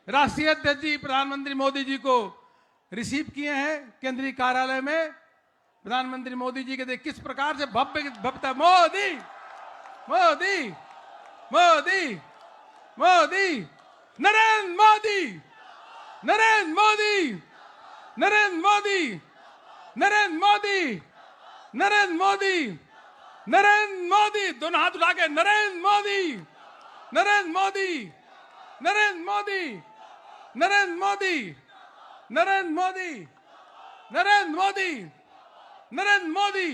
राष्ट्रीय अध्यक्ष जी प्रधानमंत्री मोदी जी को रिसीव किए हैं केंद्रीय कार्यालय में। प्रधानमंत्री मोदी जी के किस प्रकार से भव्यता मोदी मोदी मोदी मोदी नरेंद्र मोदी नरेंद्र मोदी नरेंद्र मोदी नरेंद्र मोदी नरेंद्र मोदी नरेंद्र मोदी दोनों हाथ उठा के नरेंद्र मोदी नरेंद्र मोदी नरेंद्र मोदी नरेंद्र मोदी नरेंद्र मोदी नरेंद्र मोदी नरेंद्र मोदी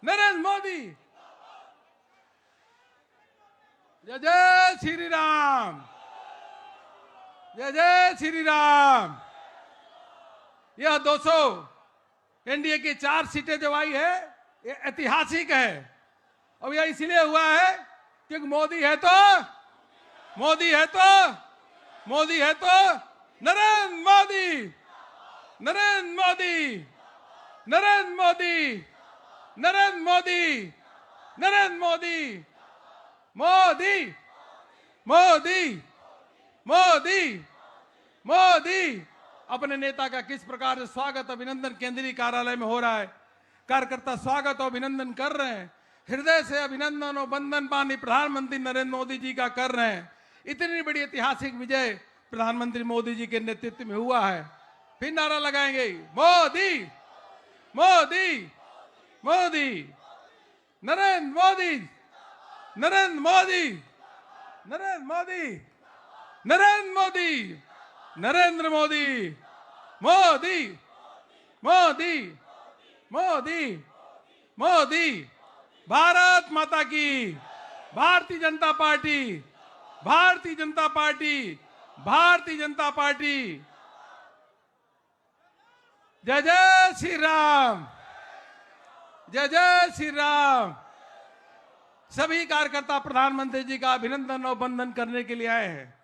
नरेंद्र मोदी। जय जय श्री राम, जय जय श्री राम। यह 200 एनडीए की 4 सीटें जो आई है ये ऐतिहासिक है। अब यह इसलिए हुआ है क्योंकि मोदी है तो मोदी है तो मोदी है तो नरेंद्र मोदी नरेंद्र मोदी नरेंद्र मोदी नरेंद्र मोदी नरेंद्र मोदी मोदी मोदी मोदी मोदी। अपने नेता का किस प्रकार से स्वागत अभिनंदन केंद्रीय कार्यालय में हो रहा है। कार्यकर्ता स्वागत और अभिनंदन कर रहे हैं। हृदय से अभिनंदन और वंदन पानी प्रधानमंत्री नरेंद्र मोदी जी का कर रहे हैं। इतनी बड़ी ऐतिहासिक विजय प्रधानमंत्री मोदी जी के नेतृत्व में हुआ है। फिर नारा लगाएंगे मोदी मोदी मोदी नरेंद्र मोदी नरेंद्र मोदी नरेंद्र मोदी नरेंद्र मोदी नरेंद्र मोदी मोदी मोदी मोदी मोदी। भारत माता की, Bharatiya Janata party, Bharatiya Janata party, Bharatiya Janata party. जय जय श्री राम, जय जय श्री राम। सभी कार्यकर्ता प्रधानमंत्री जी का अभिनंदन और वंदन करने के लिए आए हैं।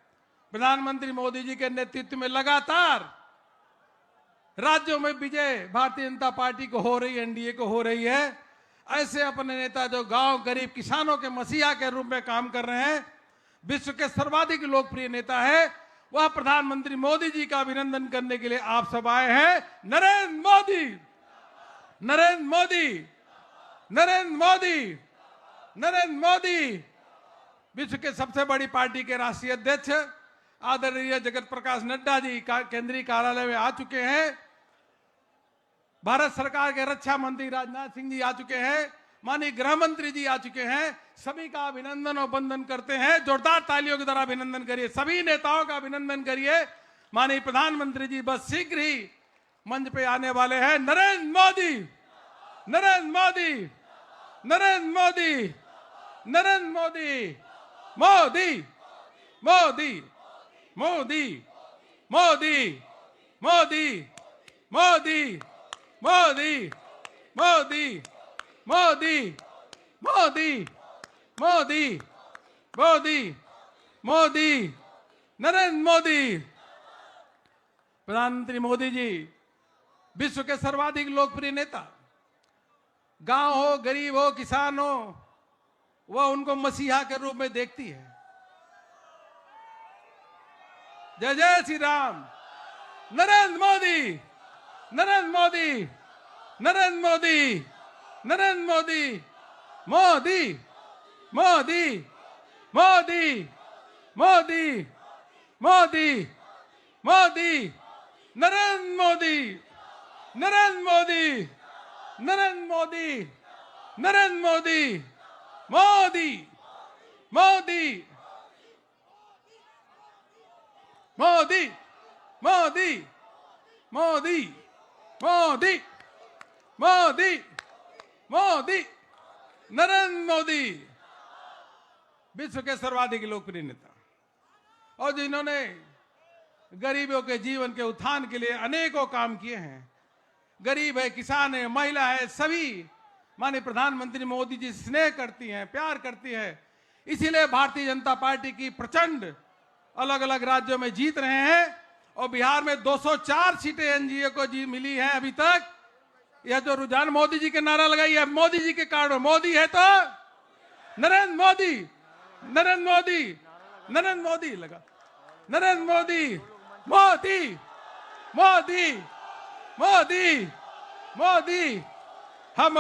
प्रधानमंत्री मोदी जी के नेतृत्व में लगातार राज्यों में विजय भारतीय जनता पार्टी को हो रही है, एनडीए को हो रही है। ऐसे अपने नेता जो गांव गरीब किसानों के मसीहा के रूप में काम कर रहे हैं, विश्व के सर्वाधिक लोकप्रिय नेता है, वह प्रधानमंत्री मोदी जी का अभिनंदन करने के लिए आप सब आए हैं। नरेंद्र मोदी नरेंद्र मोदी नरेंद्र मोदी नरेंद्र मोदी। विश्व के सबसे बड़ी पार्टी के राष्ट्रीय अध्यक्ष आदरणीय जगत प्रकाश नड्डा जी केंद्रीय कार्यालय में आ चुके हैं। भारत सरकार के रक्षा मंत्री राजनाथ सिंह जी आ चुके हैं। माननीय गृह मंत्री जी आ चुके हैं। सभी का अभिनंदन और वंदन करते हैं। जोरदार तालियों के द्वारा अभिनंदन करिए। सभी नेताओं का अभिनंदन करिए। माननीय प्रधानमंत्री जी बस शीघ्र ही मंच पे आने वाले हैं। नरेंद्र मोदी नरेंद्र मोदी नरेंद्र मोदी नरेंद्र मोदी मोदी मोदी मोदी मोदी मोदी मोदी मोदी मोदी मोदी मोदी मोदी मोदी मोदी नरेंद्र मोदी। प्रधानमंत्री मोदी जी विश्व के सर्वाधिक लोकप्रिय नेता। गांव हो, गरीब हो, किसान हो, वह उनको मसीहा के रूप में देखती है। जय जय श्री राम। नरेंद्र मोदी नरेंद्र मोदी नरेंद्र मोदी नरेंद्र मोदी मोदी मोदी मोदी मोदी मोदी मोदी नरेंद्र मोदी नरेंद्र मोदी नरेंद्र मोदी नरेंद्र मोदी मोदी मोदी मोदी मोदी मोदी मोदी मोदी मोदी नरेंद्र मोदी। विश्व के सर्वाधिक लोकप्रिय नेता और जिन्होंने गरीबों के जीवन के उत्थान के लिए अनेकों काम किए हैं। गरीब है, किसान है, महिला है, सभी माननीय प्रधानमंत्री मोदी जी स्नेह करती हैं, प्यार करती है। इसीलिए भारतीय जनता पार्टी की प्रचंड अलग अलग राज्यों में जीत रहे हैं और बिहार में 204 सीटें एनडीए को मिली है अभी तक। यह जो रुझान मोदी जी के नारा लगाई है, मोदी जी के कारण। मोदी है तो नरेंद्र मोदी नरेंद्र मोदी नरेंद्र मोदी लगा नरेंद्र मोदी मोदी मोदी मोदी मोदी। हम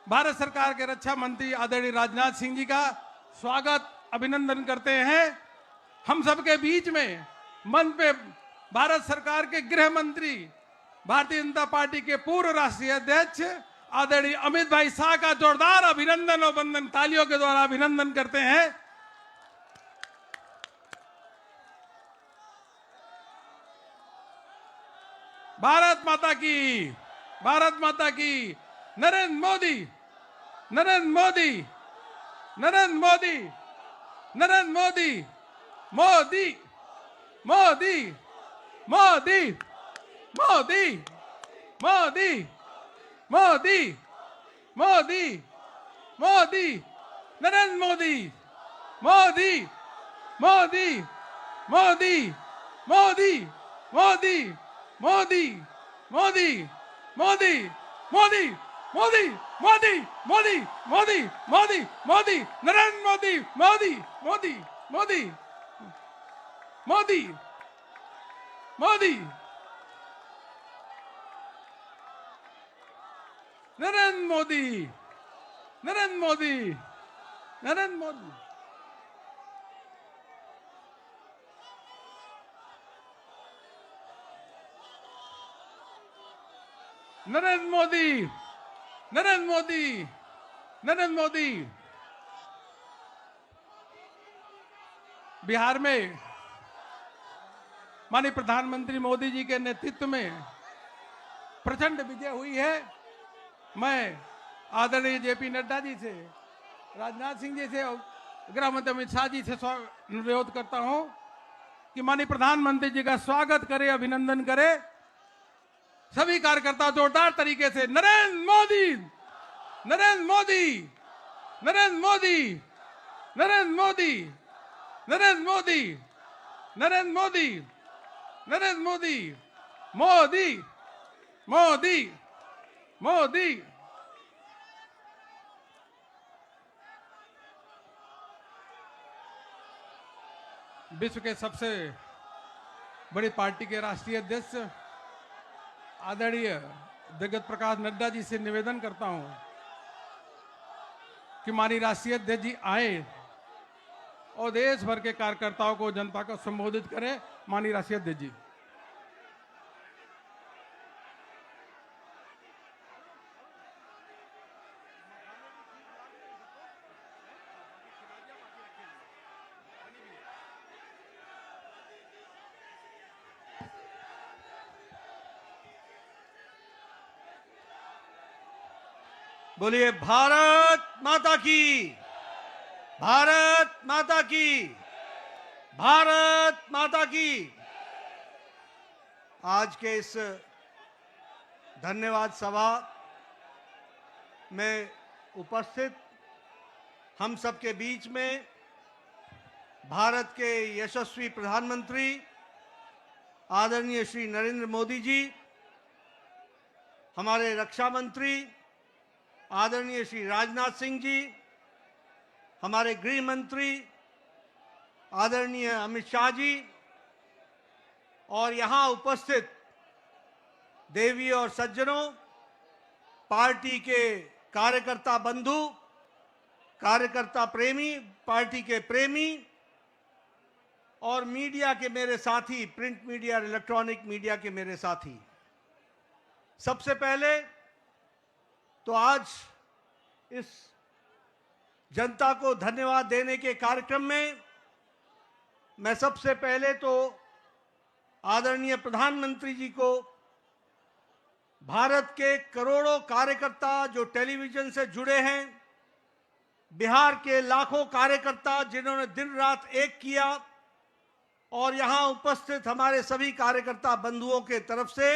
भारत सरकार के रक्षा मंत्री आदरणीय राजनाथ सिंह जी का स्वागत अभिनंदन करते हैं। हम सबके बीच में मंच पे भारत सरकार के गृह मंत्री, भारतीय जनता पार्टी के पूर्व राष्ट्रीय अध्यक्ष आदरणीय अमित भाई शाह का जोरदार अभिनंदन और वंदन तालियों के द्वारा अभिनंदन करते हैं। भारत माता की, भारत माता की। नरेंद्र मोदी नरेंद्र मोदी नरेंद्र मोदी नरेंद्र मोदी मोदी मोदी मोदी मोदी मोदी मोदी मोदी मोदी नरेंद्र मोदी मोदी मोदी मोदी मोदी मोदी मोदी मोदी मोदी मोदी मोदी मोदी मोदी मोदी मोदी मोदी नरेंद्र मोदी मोदी मोदी मोदी मोदी मोदी नरेंद्र मोदी नरेंद्र मोदी नरेंद्र मोदी। नरेंद्र मोदी नरेंद्र मोदी नरेंद्र मोदी। बिहार में माननीय प्रधानमंत्री मोदी जी के नेतृत्व में प्रचंड विजय हुई है। मैं आदरणीय जेपी नड्डा जी से, राजनाथ सिंह जी से और गृह मंत्री अमित शाह जी से अनुरोध करता हूं कि माननीय प्रधानमंत्री जी का स्वागत करें, अभिनंदन करें। सभी कार्यकर्ता जोरदार तरीके से नरेंद्र मोदी नरेंद्र मोदी नरेंद्र मोदी नरेंद्र मोदी नरेंद्र मोदी नरेंद्र मोदी नरेंद्र मोदी मोदी मोदी मोदी। विश्व के सबसे बड़ी पार्टी के राष्ट्रीय अध्यक्ष आदरणीय जगत प्रकाश नड्डा जी से निवेदन करता हूं कि माननीय राष्ट्रीय अध्यक्ष जी आए और देश भर के कार्यकर्ताओं को, जनता को संबोधित करें। माननीय राष्ट्रीय अध्यक्ष जी। बोलिए भारत माता की, भारत माता की, भारत माता की। आज के इस धन्यवाद सभा में उपस्थित हम सबके बीच में भारत के यशस्वी प्रधानमंत्री आदरणीय श्री नरेंद्र मोदी जी, हमारे रक्षा मंत्री आदरणीय श्री राजनाथ सिंह जी, हमारे गृह मंत्री आदरणीय अमित शाह जी और यहाँ उपस्थित देवी और सज्जनों, पार्टी के कार्यकर्ता बंधु, कार्यकर्ता प्रेमी, पार्टी के प्रेमी और मीडिया के मेरे साथी, प्रिंट मीडिया और इलेक्ट्रॉनिक मीडिया के मेरे साथी। सबसे पहले तो आज इस जनता को धन्यवाद देने के कार्यक्रम में मैं सबसे पहले तो आदरणीय प्रधानमंत्री जी को, भारत के करोड़ों कार्यकर्ता जो टेलीविजन से जुड़े हैं, बिहार के लाखों कार्यकर्ता जिन्होंने दिन रात एक किया और यहां उपस्थित हमारे सभी कार्यकर्ता बंधुओं के तरफ से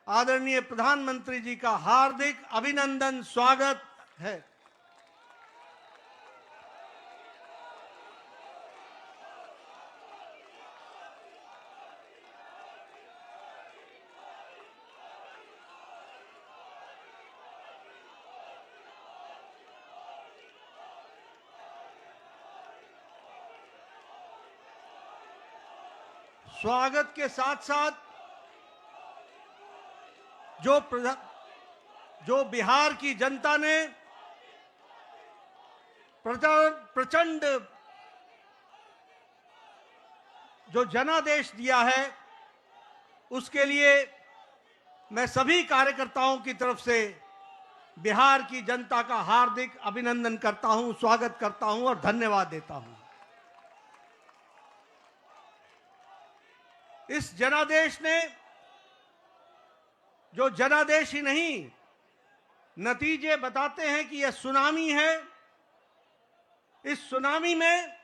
आदरणीय प्रधानमंत्री जी का हार्दिक अभिनंदन, स्वागत है। स्वागत के साथ साथ जो बिहार की जनता ने प्रचंड जो जनादेश दिया है, उसके लिए मैं सभी कार्यकर्ताओं की तरफ से बिहार की जनता का हार्दिक अभिनंदन करता हूं, स्वागत करता हूं और धन्यवाद देता हूं। इस जनादेश ने, जो जनादेश ही नहीं, नतीजे बताते हैं कि यह सुनामी है। इस सुनामी में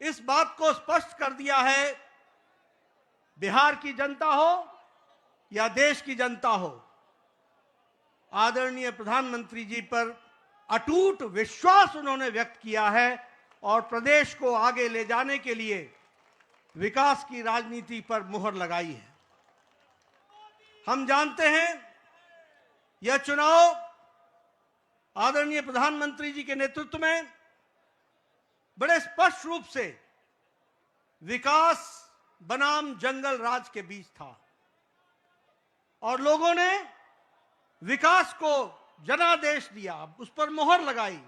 इस बात को स्पष्ट कर दिया है, बिहार की जनता हो या देश की जनता हो, आदरणीय प्रधानमंत्री जी पर अटूट विश्वास उन्होंने व्यक्त किया है और प्रदेश को आगे ले जाने के लिए विकास की राजनीति पर मुहर लगाई है। हम जानते हैं यह चुनाव आदरणीय प्रधानमंत्री जी के नेतृत्व में बड़े स्पष्ट रूप से विकास बनाम जंगल राज के बीच था और लोगों ने विकास को जनादेश दिया, उस पर मुहर लगाई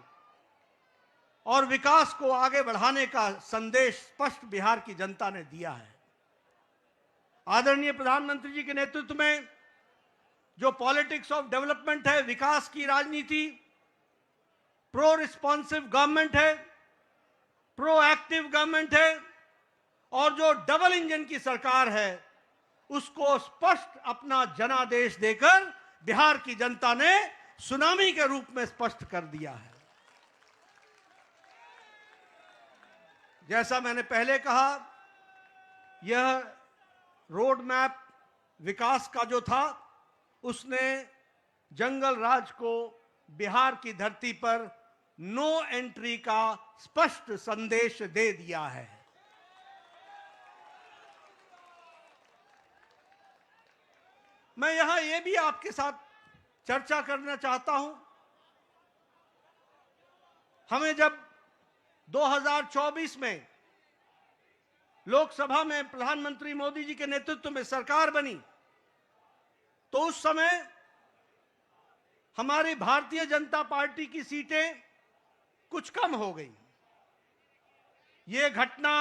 और विकास को आगे बढ़ाने का संदेश स्पष्ट बिहार की जनता ने दिया है। आदरणीय प्रधानमंत्री जी के नेतृत्व में जो पॉलिटिक्स ऑफ डेवलपमेंट है, विकास की राजनीति, प्रो रिस्पॉन्सिव गवर्नमेंट है, प्रो एक्टिव गवर्नमेंट है और जो डबल इंजन की सरकार है, उसको स्पष्ट अपना जनादेश देकर बिहार की जनता ने सुनामी के रूप में स्पष्ट कर दिया है। जैसा मैंने पहले कहा, यह रोड मैप विकास का जो था, उसने जंगल राज को बिहार की धरती पर नो एंट्री का स्पष्ट संदेश दे दिया है। मैं यहां यह भी आपके साथ चर्चा करना चाहता हूं, हमें जब 2024 में लोकसभा में प्रधानमंत्री मोदी जी के नेतृत्व में सरकार बनी, तो उस समय हमारी भारतीय जनता पार्टी की सीटें कुछ कम हो गई। ये घटना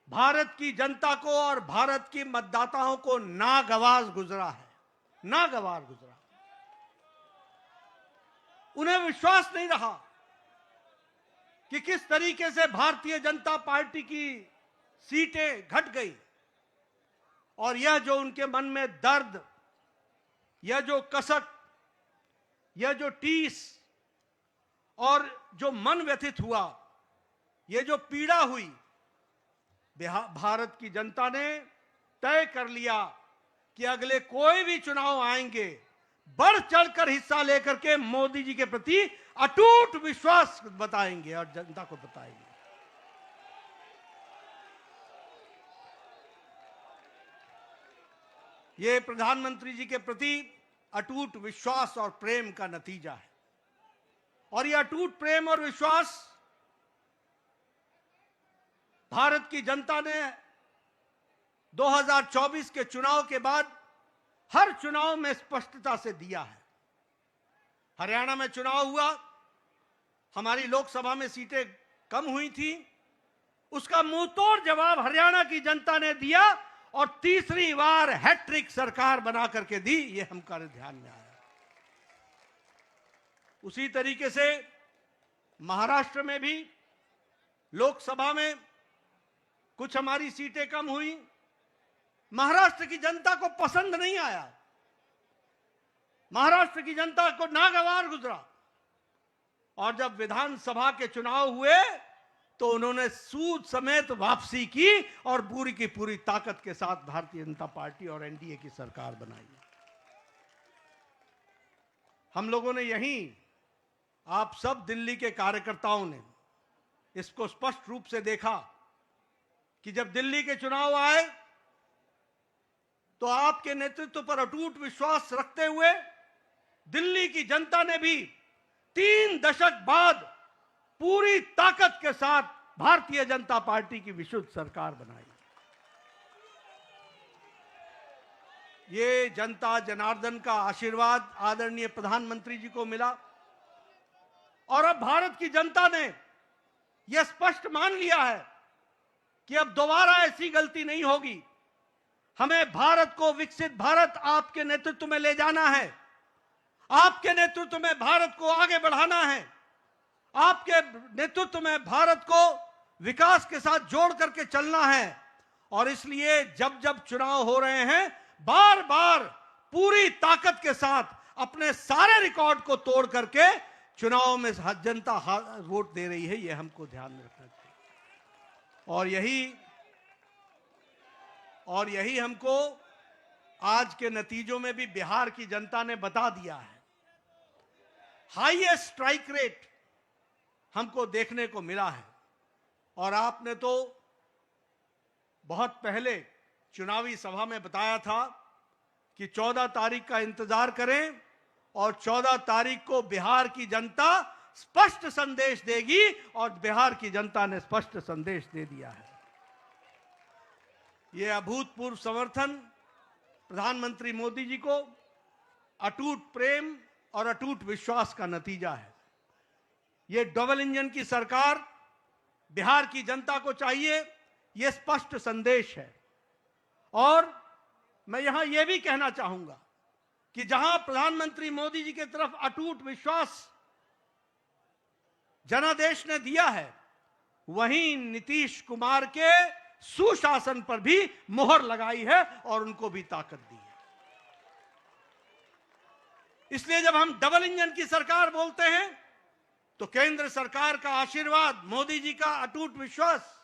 भारत की जनता को और भारत की मतदाताओं को नागवार गुजरा है, नागवार गुजरा। उन्हें विश्वास नहीं रहा कि किस तरीके से भारतीय जनता पार्टी की सीटें घट गई और यह जो उनके मन में दर्द, यह जो कसक, यह जो टीस और जो मन व्यथित हुआ, यह जो पीड़ा हुई, भारत की जनता ने तय कर लिया कि अगले कोई भी चुनाव आएंगे, बढ़ चढ़कर हिस्सा लेकर के मोदी जी के प्रति अटूट विश्वास बताएंगे और जनता को बताएंगे। ये प्रधानमंत्री जी के प्रति अटूट विश्वास और प्रेम का नतीजा है और यह अटूट प्रेम और विश्वास भारत की जनता ने 2024 के चुनाव के बाद हर चुनाव में स्पष्टता से दिया है। हरियाणा में चुनाव हुआ, हमारी लोकसभा में सीटें कम हुई थी, उसका मुंहतोड़ जवाब हरियाणा की जनता ने दिया और तीसरी बार हैट्रिक सरकार बना करके दी, ये हमारे ध्यान में आया। उसी तरीके से महाराष्ट्र में भी लोकसभा में कुछ हमारी सीटें कम हुई, महाराष्ट्र की जनता को पसंद नहीं आया, महाराष्ट्र की जनता को नागवार गुजरा और जब विधानसभा के चुनाव हुए तो उन्होंने सूद समेत वापसी की और पूरी की पूरी ताकत के साथ भारतीय जनता पार्टी और एनडीए की सरकार बनाई। हम लोगों ने यहीं, आप सब दिल्ली के कार्यकर्ताओं ने इसको स्पष्ट रूप से देखा कि जब दिल्ली के चुनाव आए तो आपके नेतृत्व पर अटूट विश्वास रखते हुए दिल्ली की जनता ने भी 3 दशक बाद पूरी ताकत के साथ भारतीय जनता पार्टी की विशुद्ध सरकार बनाई। ये जनता जनार्दन का आशीर्वाद आदरणीय प्रधानमंत्री जी को मिला और अब भारत की जनता ने यह स्पष्ट मान लिया है कि अब दोबारा ऐसी गलती नहीं होगी। हमें भारत को विकसित भारत आपके नेतृत्व में ले जाना है। आपके नेतृत्व में भारत को आगे बढ़ाना है। आपके नेतृत्व में भारत को विकास के साथ जोड़ करके चलना है। और इसलिए जब जब चुनाव हो रहे हैं, बार बार पूरी ताकत के साथ अपने सारे रिकॉर्ड को तोड़ करके चुनाव में जनता वोट दे रही है। यह हमको ध्यान में रखना चाहिए। और यही हमको आज के नतीजों में भी बिहार की जनता ने बता दिया है। हाईएस्ट स्ट्राइक रेट हमको देखने को मिला है। और आपने तो बहुत पहले चुनावी सभा में बताया था कि 14 तारीख का इंतजार करें और 14 तारीख को बिहार की जनता स्पष्ट संदेश देगी। और बिहार की जनता ने स्पष्ट संदेश दे दिया है। यह अभूतपूर्व समर्थन प्रधानमंत्री मोदी जी को अटूट प्रेम और अटूट विश्वास का नतीजा है। यह डबल इंजन की सरकार बिहार की जनता को चाहिए, यह स्पष्ट संदेश है। और मैं यहां यह भी कहना चाहूंगा कि जहां प्रधानमंत्री मोदी जी की तरफ अटूट विश्वास जनादेश ने दिया है, वहीं नीतीश कुमार के सुशासन पर भी मोहर लगाई है और उनको भी ताकत दी है। इसलिए जब हम डबल इंजन की सरकार बोलते हैं तो केंद्र सरकार का आशीर्वाद, मोदी जी का अटूट विश्वास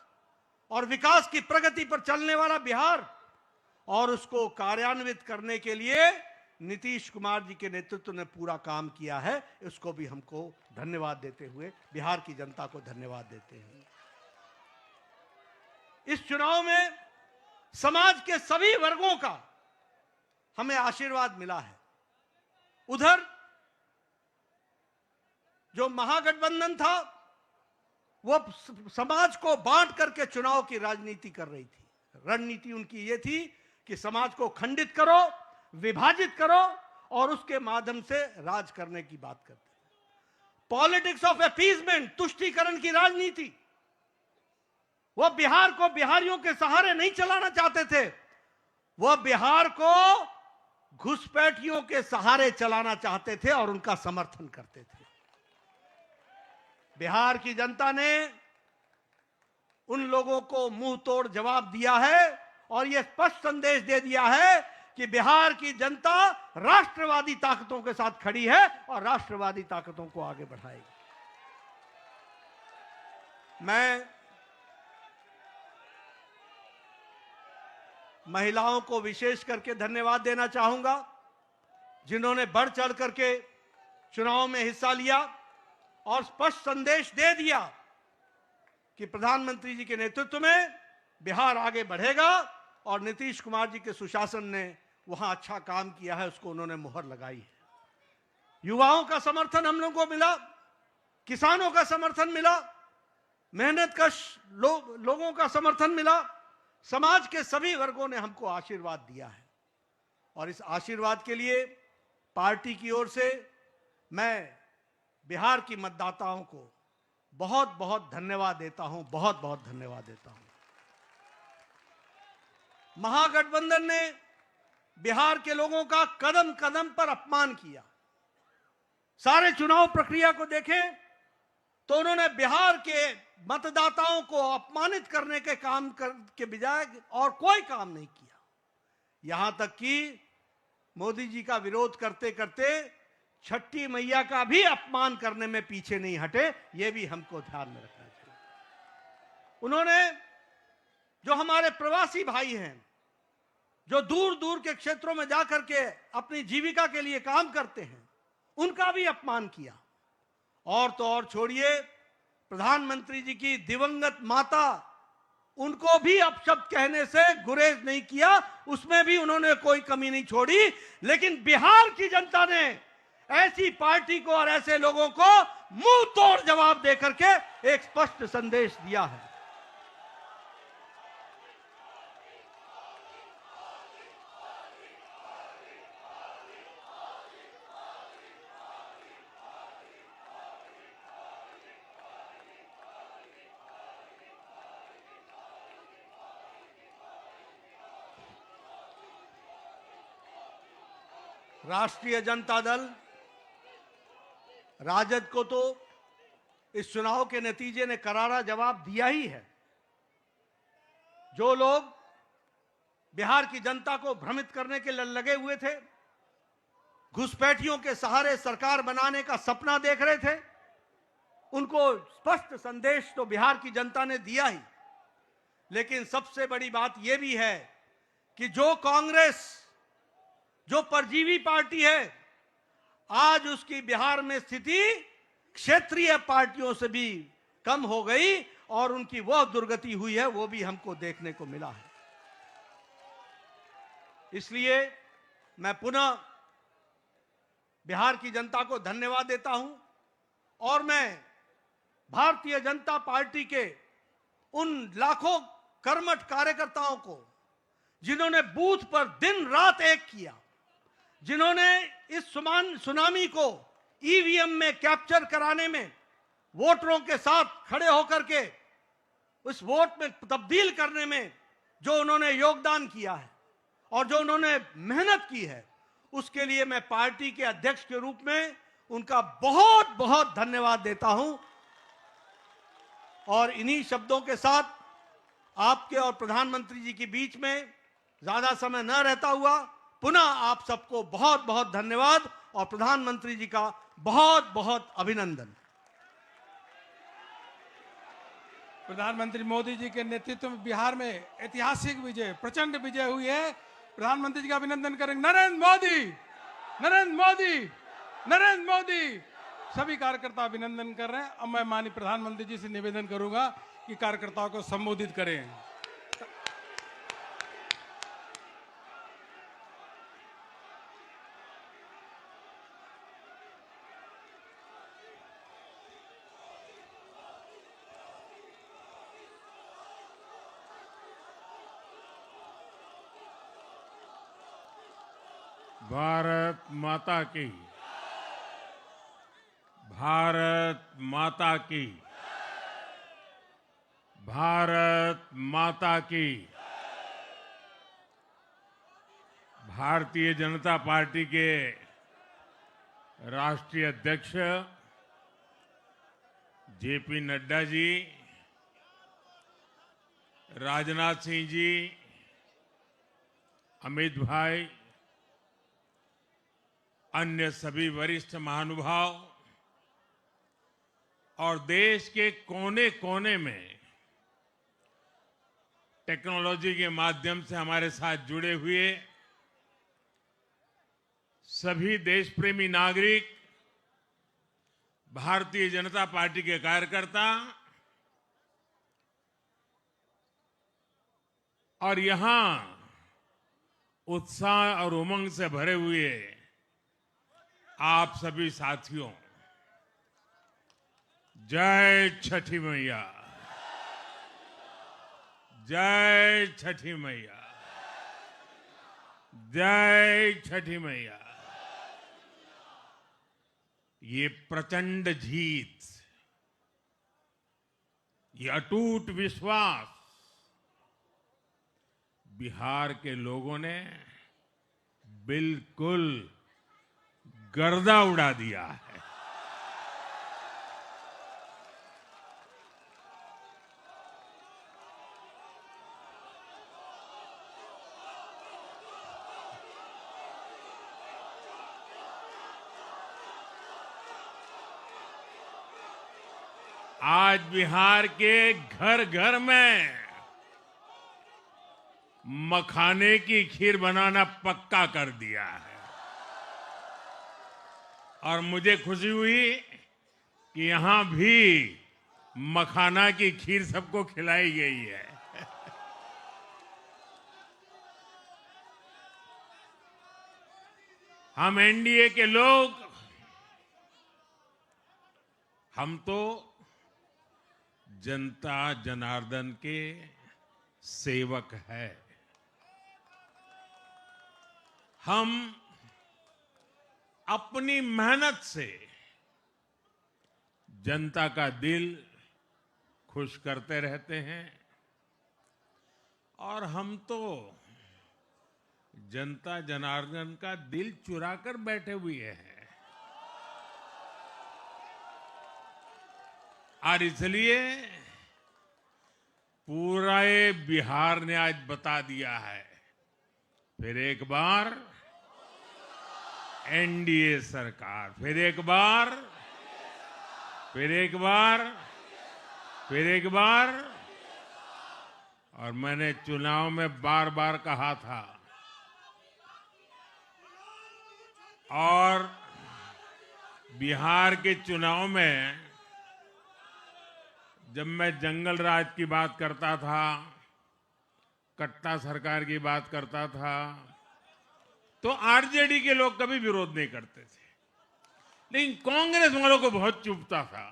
और विकास की प्रगति पर चलने वाला बिहार और उसको कार्यान्वित करने के लिए नीतीश कुमार जी के नेतृत्व ने पूरा काम किया है। इसको भी हमको धन्यवाद देते हुए बिहार की जनता को धन्यवाद देते हैं। इस चुनाव में समाज के सभी वर्गों का हमें आशीर्वाद मिला है। उधर जो महागठबंधन था वो समाज को बांट करके चुनाव की राजनीति कर रही थी। रणनीति उनकी ये थी कि समाज को खंडित करो, विभाजित करो और उसके माध्यम से राज करने की बात करते थे। पॉलिटिक्स ऑफ अपीजमेंट, तुष्टीकरण की राजनीति। वह बिहार को बिहारियों के सहारे नहीं चलाना चाहते थे, वह बिहार को घुसपैठियों के सहारे चलाना चाहते थे और उनका समर्थन करते थे। बिहार की जनता ने उन लोगों को मुंह तोड़ जवाब दिया है और यह स्पष्ट संदेश दे दिया है कि बिहार की जनता राष्ट्रवादी ताकतों के साथ खड़ी है और राष्ट्रवादी ताकतों को आगे बढ़ाएगी। मैं महिलाओं को विशेष करके धन्यवाद देना चाहूंगा, जिन्होंने बढ़ चढ़ करके चुनाव में हिस्सा लिया और स्पष्ट संदेश दे दिया कि प्रधानमंत्री जी के नेतृत्व में बिहार आगे बढ़ेगा और नीतीश कुमार जी के सुशासन ने वहां अच्छा काम किया है, उसको उन्होंने मुहर लगाई है। युवाओं का समर्थन हम लोगों को मिला, किसानों का समर्थन मिला, मेहनतकश लोगों का समर्थन मिला। समाज के सभी वर्गों ने हमको आशीर्वाद दिया है और इस आशीर्वाद के लिए पार्टी की ओर से मैं बिहार की मतदाताओं को बहुत बहुत धन्यवाद देता हूं, बहुत बहुत धन्यवाद देता हूं। महागठबंधन ने बिहार के लोगों का कदम कदम पर अपमान किया। सारे चुनाव प्रक्रिया को देखें तो उन्होंने बिहार के मतदाताओं को अपमानित करने के काम के बजाय और कोई काम नहीं किया। यहां तक कि मोदी जी का विरोध करते करते छठी मैया का भी अपमान करने में पीछे नहीं हटे। यह भी हमको ध्यान में रखना चाहिए। उन्होंने जो हमारे प्रवासी भाई हैं, जो दूर दूर के क्षेत्रों में जाकर के अपनी जीविका के लिए काम करते हैं, उनका भी अपमान किया। और तो और छोड़िए, प्रधानमंत्री जी की दिवंगत माता, उनको भी अपशब्द कहने से गुरेज नहीं किया, उसमें भी उन्होंने कोई कमी नहीं छोड़ी। लेकिन बिहार की जनता ने ऐसी पार्टी को और ऐसे लोगों को मुंह तोड़ जवाब देकर के एक स्पष्ट संदेश दिया है। राष्ट्रीय जनता दल राजद को तो इस चुनाव के नतीजे ने करारा जवाब दिया ही है। जो लोग बिहार की जनता को भ्रमित करने के लिए लगे हुए थे, घुसपैठियों के सहारे सरकार बनाने का सपना देख रहे थे, उनको स्पष्ट संदेश तो बिहार की जनता ने दिया ही। लेकिन सबसे बड़ी बात यह भी है कि जो कांग्रेस, जो परजीवी पार्टी है, आज उसकी बिहार में स्थिति क्षेत्रीय पार्टियों से भी कम हो गई और उनकी वह दुर्गति हुई है, वो भी हमको देखने को मिला है। इसलिए मैं पुनः बिहार की जनता को धन्यवाद देता हूं और मैं भारतीय जनता पार्टी के उन लाखों कर्मठ कार्यकर्ताओं को, जिन्होंने बूथ पर दिन रात एक किया, जिन्होंने इस सुनामी को ईवीएम में कैप्चर कराने में वोटरों के साथ खड़े होकर के उस वोट में तब्दील करने में जो उन्होंने योगदान किया है और जो उन्होंने मेहनत की है, उसके लिए मैं पार्टी के अध्यक्ष के रूप में उनका बहुत बहुत धन्यवाद देता हूं। और इन्हीं शब्दों के साथ आपके और प्रधानमंत्री जी के बीच में ज्यादा समय न रहता हुआ पुनः आप सबको बहुत बहुत धन्यवाद और प्रधानमंत्री जी का बहुत बहुत अभिनंदन। प्रधानमंत्री मोदी जी के नेतृत्व में बिहार में ऐतिहासिक विजय, प्रचंड विजय हुई है। प्रधानमंत्री जी का अभिनंदन करेंगे। नरेंद्र मोदी, नरेंद्र मोदी, नरेंद्र मोदी। सभी कार्यकर्ता अभिनंदन कर रहे हैं। अब मैं माननीय प्रधानमंत्री जी से निवेदन करूंगा कि कार्यकर्ताओं को संबोधित करें। भारत माता की, भारत माता की, भारत माता की। भारतीय जनता पार्टी के राष्ट्रीय अध्यक्ष जेपी नड्डा जी, राजनाथ सिंह जी, अमित भाई, अन्य सभी वरिष्ठ महानुभाव और देश के कोने कोने में टेक्नोलॉजी के माध्यम से हमारे साथ जुड़े हुए सभी देश प्रेमी नागरिक, भारतीय जनता पार्टी के कार्यकर्ता और यहां उत्साह और उमंग से भरे हुए आप सभी साथियों, जय छठी मैया, जय छठी मैया, जय छठी मैया। ये प्रचंड जीत, ये अटूट विश्वास बिहार के लोगों ने बिल्कुल गर्दा उड़ा दिया है। आज बिहार के घर घर में मखाने की खीर बनाना पक्का कर दिया है और मुझे खुशी हुई कि यहां भी मखाना की खीर सबको खिलाई गई है। हम एनडीए के लोग, हम तो जनता जनार्दन के सेवक है। हम अपनी मेहनत से जनता का दिल खुश करते रहते हैं और हम तो जनता जनार्दन का दिल चुरा कर बैठे हुए हैं। और इसलिए पूरा ये बिहार ने आज बता दिया है, फिर एक बार एनडीए सरकार, फिर एक बार, फिर एक बार, फिर एक बार। और मैंने चुनाव में बार बार कहा था, और बिहार के चुनाव में जब मैं जंगल राज की बात करता था, कट्टा सरकार की बात करता था, तो आरजेडी के लोग कभी विरोध नहीं करते थे, लेकिन कांग्रेस वालों को बहुत चुभता था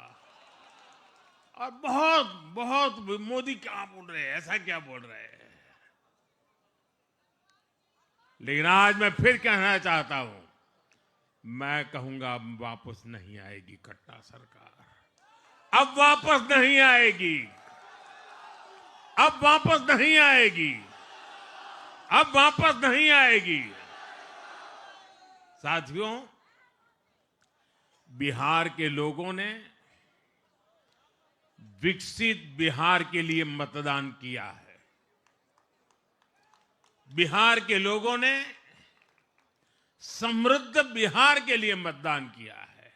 और बहुत बहुत मोदी क्या बोल रहे हैं, ऐसा क्या बोल रहे हैं। लेकिन आज मैं फिर कहना चाहता हूं, मैं कहूंगा अब वापस नहीं आएगी कट्टा सरकार, अब वापस नहीं आएगी, अब वापस नहीं आएगी, अब वापस नहीं आएगी। साथियों, बिहार के लोगों ने विकसित बिहार के लिए मतदान किया है। बिहार के लोगों ने समृद्ध बिहार के लिए मतदान किया है।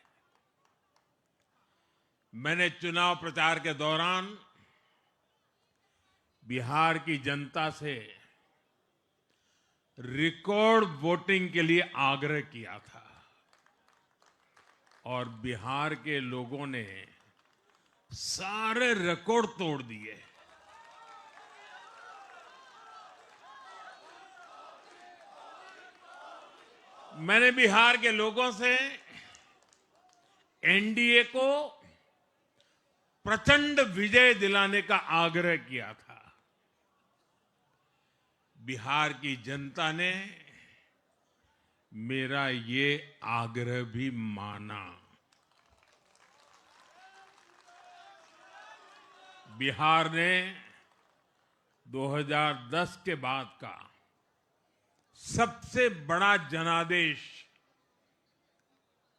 मैंने चुनाव प्रचार के दौरान बिहार की जनता से रिकॉर्ड वोटिंग के लिए आग्रह किया था और बिहार के लोगों ने सारे रिकॉर्ड तोड़ दिए। मैंने बिहार के लोगों से एनडीए को प्रचंड विजय दिलाने का आग्रह किया था। बिहार की जनता ने मेरा ये आग्रह भी माना। बिहार ने 2010 के बाद का सबसे बड़ा जनादेश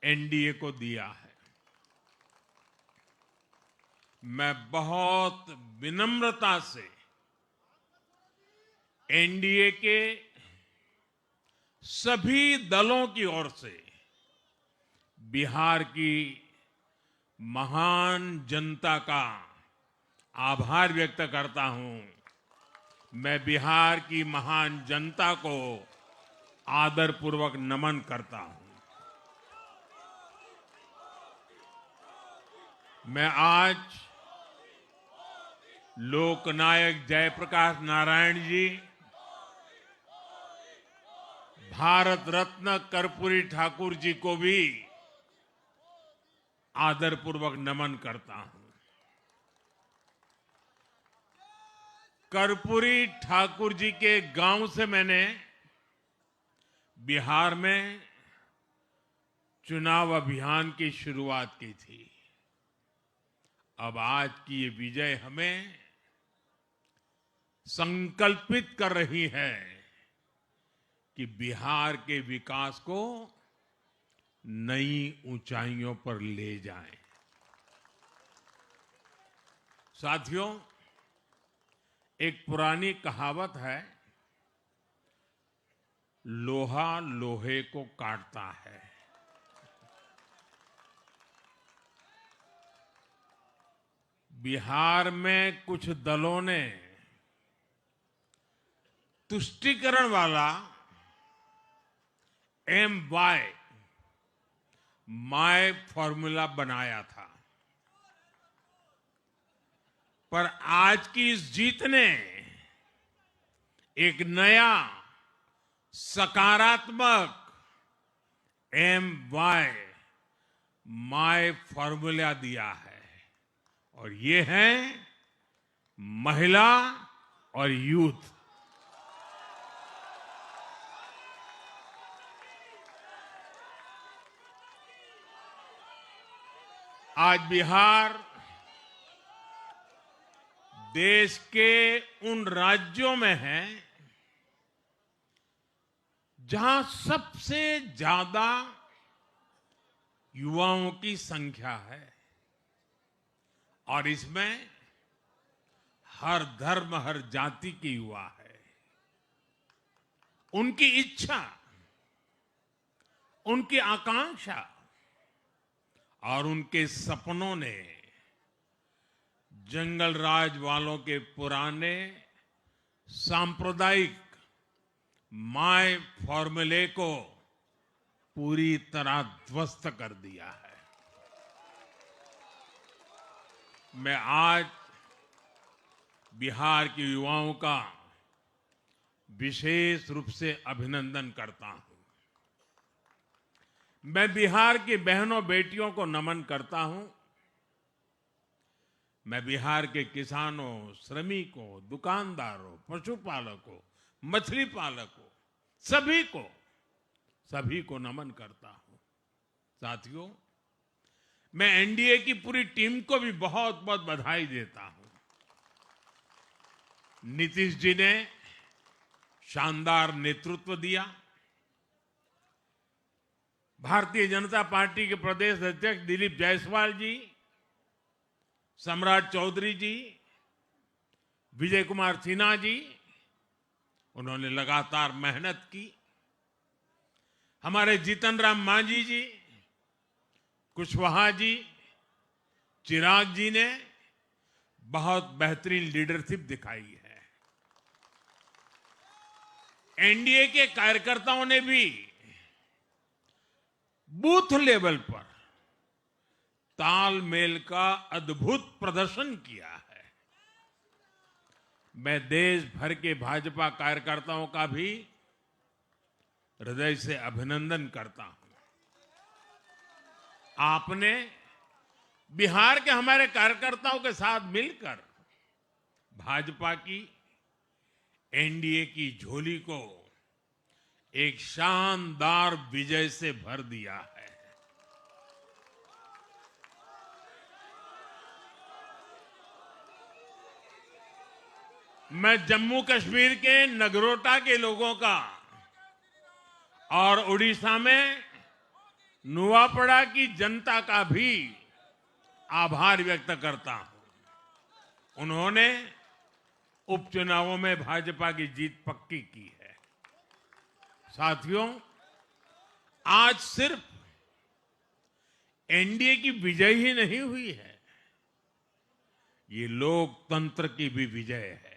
एनडीए को दिया है। मैं बहुत विनम्रता से एनडीए के सभी दलों की ओर से बिहार की महान जनता का आभार व्यक्त करता हूं। मैं बिहार की महान जनता को आदरपूर्वक नमन करता हूं। मैं आज लोकनायक जयप्रकाश नारायण जी, भारत रत्न कर्पूरी ठाकुर जी को भी आदरपूर्वक नमन करता हूं। कर्पूरी ठाकुर जी के गांव से मैंने बिहार में चुनाव अभियान की शुरुआत की थी। अब आज की ये विजय हमें संकल्पित कर रही है कि बिहार के विकास को नई ऊंचाइयों पर ले जाएं। साथियों, एक पुरानी कहावत है, लोहा लोहे को काटता है। बिहार में कुछ दलों ने तुष्टीकरण वाला माय फॉर्मूला बनाया था, पर आज की इस जीत ने एक नया सकारात्मक माय फॉर्मूला दिया है, और ये है महिला और यूथ। आज बिहार देश के उन राज्यों में है जहां सबसे ज्यादा युवाओं की संख्या है और इसमें हर धर्म, हर जाति के युवा है। उनकी इच्छा, उनकी आकांक्षा और उनके सपनों ने जंगल राज वालों के पुराने सांप्रदायिक माय फॉर्मूले को पूरी तरह ध्वस्त कर दिया है। मैं आज बिहार के युवाओं का विशेष रूप से अभिनंदन करता हूं। मैं बिहार की बहनों बेटियों को नमन करता हूं। मैं बिहार के किसानों, श्रमिकों, दुकानदारों, पशुपालकों, मछली पालकों, सभी को नमन करता हूं। साथियों, मैं एनडीए की पूरी टीम को भी बहुत बहुत बधाई देता हूं। नीतीश जी ने शानदार नेतृत्व दिया। भारतीय जनता पार्टी के प्रदेश अध्यक्ष दिलीप जायसवाल जी, सम्राट चौधरी जी, विजय कुमार सिन्हा जी, उन्होंने लगातार मेहनत की। हमारे जीतन राम मांझी जी, कुशवाहा जी, चिराग जी ने बहुत बेहतरीन लीडरशिप दिखाई है। एनडीए के कार्यकर्ताओं ने भी बूथ लेवल पर तालमेल का अद्भुत प्रदर्शन किया है। मैं देश भर के भाजपा कार्यकर्ताओं का भी हृदय से अभिनंदन करता हूं। आपने बिहार के हमारे कार्यकर्ताओं के साथ मिलकर भाजपा की एनडीए की झोली को एक शानदार विजय से भर दिया है। मैं जम्मू कश्मीर के नगरोटा के लोगों का और उड़ीसा में नुआपड़ा की जनता का भी आभार व्यक्त करता हूं। उन्होंने उपचुनावों में भाजपा की जीत पक्की की है। साथियों, आज सिर्फ एनडीए की विजय ही नहीं हुई है, ये लोकतंत्र की भी विजय है।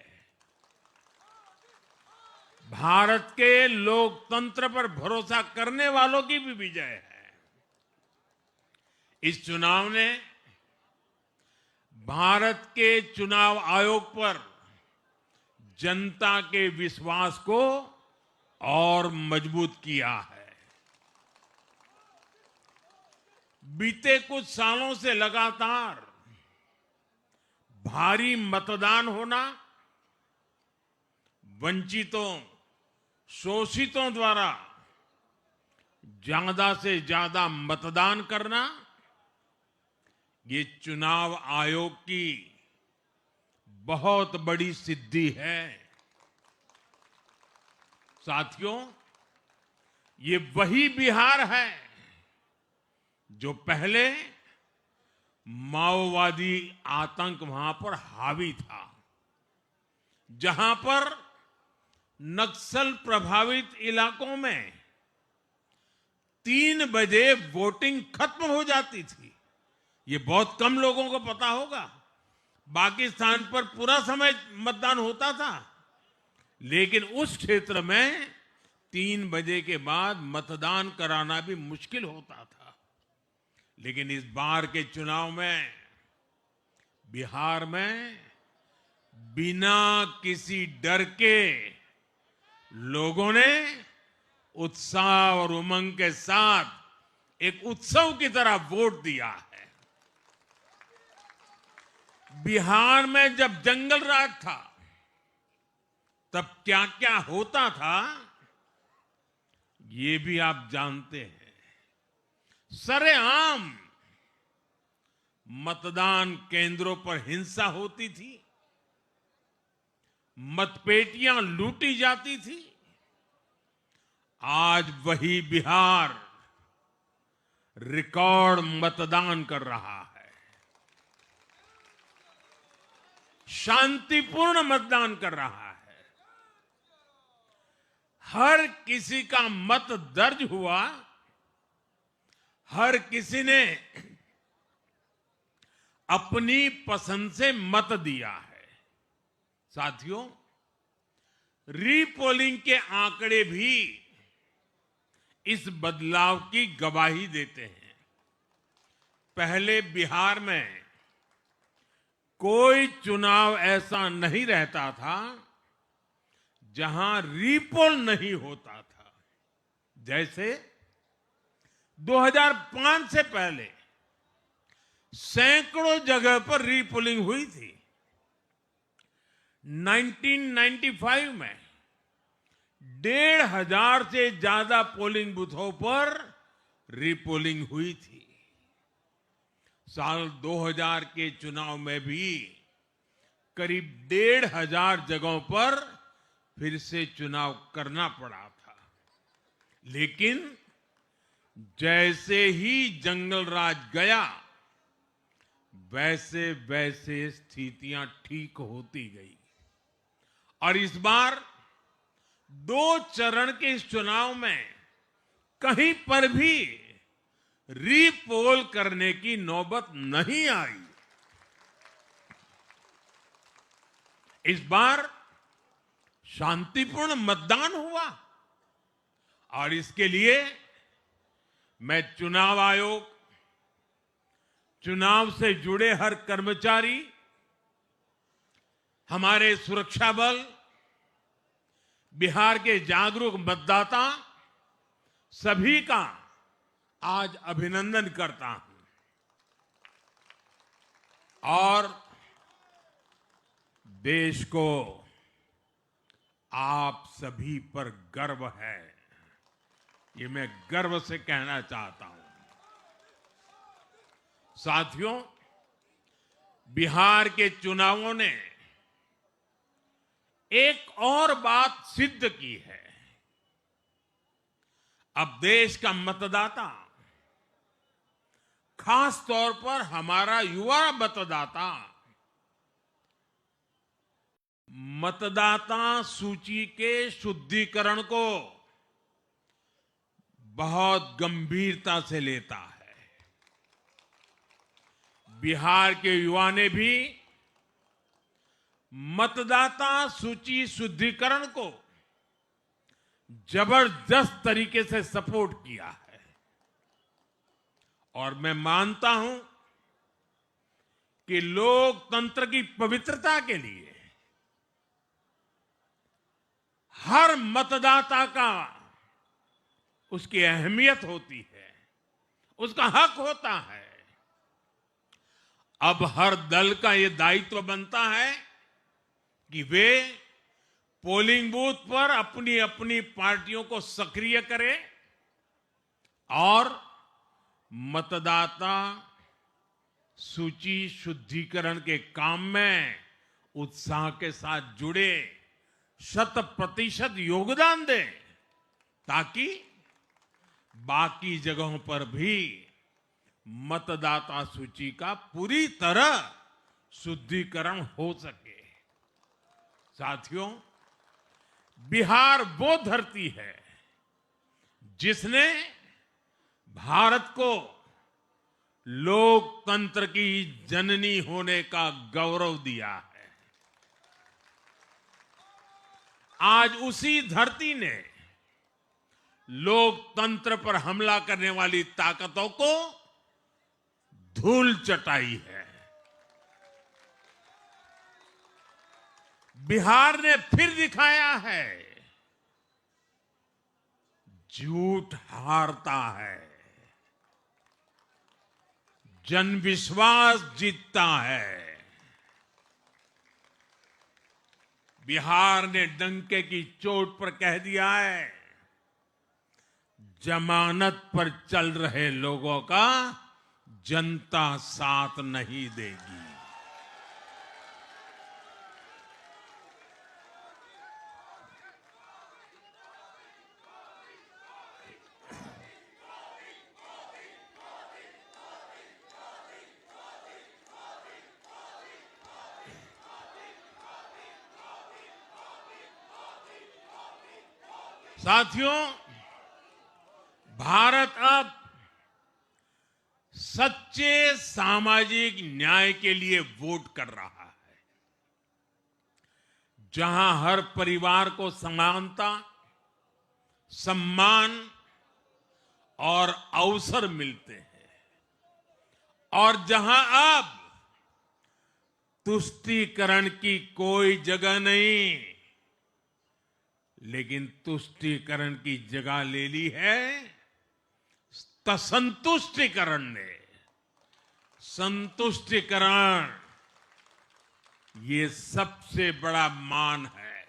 भारत के लोकतंत्र पर भरोसा करने वालों की भी विजय है। इस चुनाव ने भारत के चुनाव आयोग पर जनता के विश्वास को और मजबूत किया है। बीते कुछ सालों से लगातार भारी मतदान होना, वंचितों, शोषितों द्वारा ज्यादा से ज्यादा मतदान करना, ये चुनाव आयोग की बहुत बड़ी सिद्धि है। साथियों, ये वही बिहार है जो पहले माओवादी आतंक वहां पर हावी था, जहां पर नक्सल प्रभावित इलाकों में 3 बजे वोटिंग खत्म हो जाती थी। ये बहुत कम लोगों को पता होगा। बाकी स्थान पर पूरा समय मतदान होता था, लेकिन उस क्षेत्र में 3 बजे के बाद मतदान कराना भी मुश्किल होता था। लेकिन इस बार के चुनाव में बिहार में बिना किसी डर के लोगों ने उत्साह और उमंग के साथ एक उत्सव की तरह वोट दिया है। बिहार में जब जंगल राज था, तब क्या क्या होता था, ये भी आप जानते हैं। सरेआम मतदान केंद्रों पर हिंसा होती थी, मतपेटियां लूटी जाती थी आज वही बिहार रिकॉर्ड मतदान कर रहा है, शांतिपूर्ण मतदान कर रहा है। हर किसी का मत दर्ज हुआ, हर किसी ने अपनी पसंद से मत दिया है। साथियों, रीपोलिंग के आंकड़े भी इस बदलाव की गवाही देते हैं। पहले बिहार में कोई चुनाव ऐसा नहीं रहता था जहां रीपोल नहीं होता था। जैसे 2005 से पहले सैकड़ों जगह पर रीपोलिंग हुई थी। 1995 में 1,500 से ज्यादा पोलिंग बूथों पर रीपोलिंग हुई थी। साल 2000 के चुनाव में भी करीब 1,500 जगहों पर फिर से चुनाव करना पड़ा था। लेकिन जैसे ही जंगल राज गया, वैसे वैसे स्थितियां ठीक होती गई और इस बार 2 चरण के इस चुनाव में कहीं पर भी रीपोल करने की नौबत नहीं आई। इस बार शांतिपूर्ण मतदान हुआ और इसके लिए मैं चुनाव आयोग, चुनाव से जुड़े हर कर्मचारी, हमारे सुरक्षा बल, बिहार के जागरूक मतदाता, सभी का आज अभिनंदन करता हूं और देश को आप सभी पर गर्व है, ये मैं गर्व से कहना चाहता हूं। साथियों, बिहार के चुनावों ने एक और बात सिद्ध की है। अब देश का मतदाता, खास तौर पर हमारा युवा मतदाता, मतदाता सूची के शुद्धिकरण को बहुत गंभीरता से लेता है। बिहार के युवा ने भी मतदाता सूची शुद्धिकरण को जबरदस्त तरीके से सपोर्ट किया है और मैं मानता हूं कि लोकतंत्र की पवित्रता के लिए हर मतदाता का उसकी अहमियत होती है, उसका हक होता है। अब हर दल का यह दायित्व बनता है कि वे पोलिंग बूथ पर अपनी अपनी पार्टियों को सक्रिय करें और मतदाता सूची शुद्धिकरण के काम में उत्साह के साथ जुड़े, 100% योगदान दें ताकि बाकी जगहों पर भी मतदाता सूची का पूरी तरह शुद्धिकरण हो सके। साथियों, बिहार वो धरती है जिसने भारत को लोकतंत्र की जननी होने का गौरव दिया है। आज उसी धरती ने लोकतंत्र पर हमला करने वाली ताकतों को धूल चटाई है। बिहार ने फिर दिखाया है, झूठ हारता है, जन विश्वास जीतता है। बिहार ने डंके की चोट पर कह दिया है, जमानत पर चल रहे लोगों का जनता साथ नहीं देगी। साथियों, भारत अब सच्चे सामाजिक न्याय के लिए वोट कर रहा है, जहां हर परिवार को समानता, सम्मान और अवसर मिलते हैं, और जहां अब तुष्टीकरण की कोई जगह नहीं, लेकिन तुष्टीकरण की जगह ले ली है संतुष्टीकरण ने। संतुष्टीकरण ये सबसे बड़ा मान है।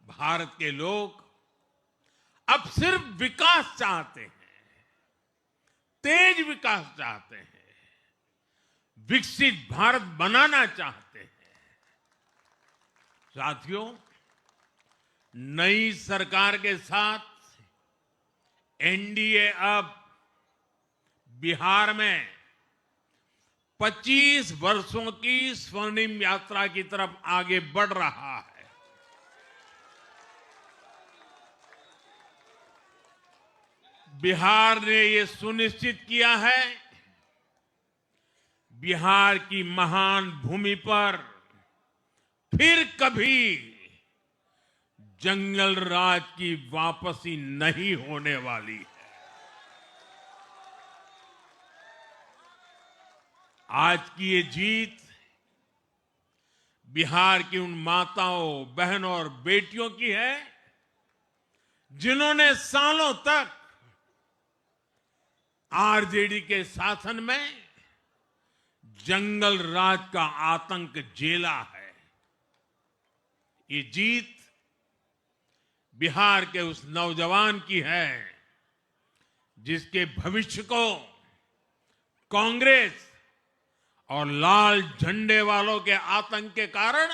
भारत के लोग अब सिर्फ विकास चाहते हैं, तेज विकास चाहते हैं, विकसित भारत बनाना चाहते हैं। साथियों, नई सरकार के साथ एनडीए अब बिहार में 25 वर्षों की स्वर्णिम यात्रा की तरफ आगे बढ़ रहा है। बिहार ने ये सुनिश्चित किया है, बिहार की महान भूमि पर फिर कभी जंगल राज की वापसी नहीं होने वाली है। आज की ये जीत बिहार की उन माताओं, बहनों और बेटियों की है, जिन्होंने सालों तक आरजेडी के शासन में जंगल राज का आतंक झेला है। ये जीत बिहार के उस नौजवान की है, जिसके भविष्य को कांग्रेस और लाल झंडे वालों के आतंक के कारण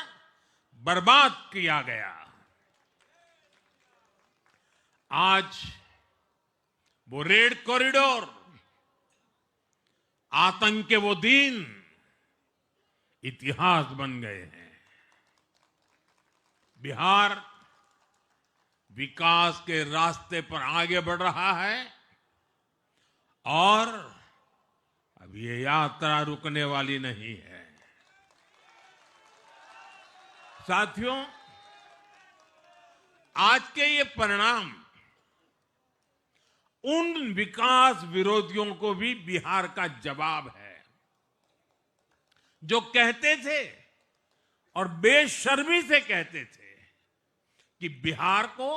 बर्बाद किया गया। आज वो रेड कॉरिडोर, आतंक के वो दिन इतिहास बन गए हैं। बिहार विकास के रास्ते पर आगे बढ़ रहा है और अब ये यात्रा रुकने वाली नहीं है। साथियों, आज के ये परिणाम उन विकास विरोधियों को भी बिहार का जवाब है, जो कहते थे और बेशर्मी से कहते थे कि बिहार को